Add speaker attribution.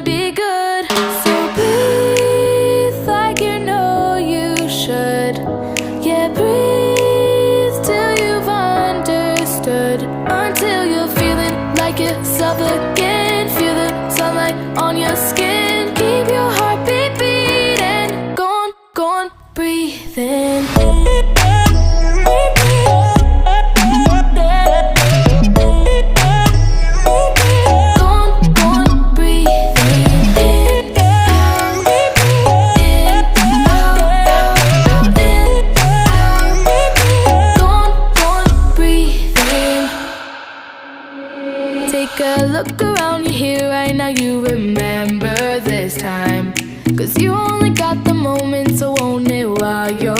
Speaker 1: be good. So breathe like you know you should. Yeah, breathe till you've understood. Until you're feeling like yourself again. Feel the sunlight on your skin. Keep your heartbeat beating. Go on, breathe in. Take a look around, you're here right now, you remember this time. 'Cause you only got the moment, so own it while you're